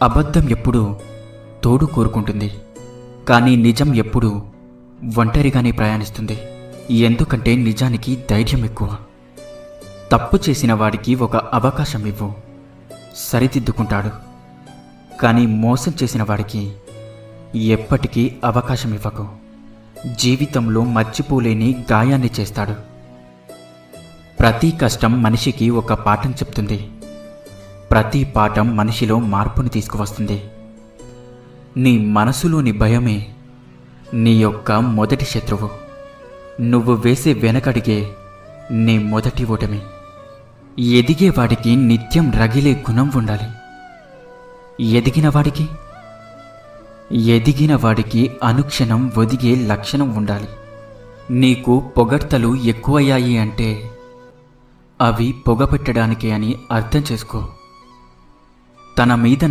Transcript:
అబద్ధం ఎప్పుడూ తోడు కోరుకుంటుంది, కానీ నిజం ఎప్పుడూ ఒంటరిగానే ప్రయాణిస్తుంది. ఎందుకంటే నిజానికి ధైర్యం ఎక్కువ. తప్పు చేసిన వాడికి ఒక అవకాశం ఇవ్వు, సరిదిద్దుకుంటాడు. కానీ మోసం చేసిన వాడికి ఎప్పటికీ అవకాశం ఇవ్వకు, జీవితంలో మర్చిపోలేని గాయాన్ని చేస్తాడు. ప్రతి కష్టం మనిషికి ఒక పాఠం చెప్తుంది. ప్రతి పాఠం మనిషిలో మార్పుని తీసుకువస్తుంది. నీ మనసులోని భయమే నీ యొక్క మొదటి శత్రువు. నువ్వు వేసే వెనకడిగే నీ మొదటి ఓటమి. ఎదిగేవాడికి నిత్యం రగిలే గుణం ఉండాలి. ఎదిగిన వాడికి అనుక్షణం ఒదిగే లక్షణం ఉండాలి. నీకు పొగడ్తలు ఎక్కువయ్యాయి అంటే అవి పొగపెట్టడానికే అని అర్థం చేసుకో. తన మీద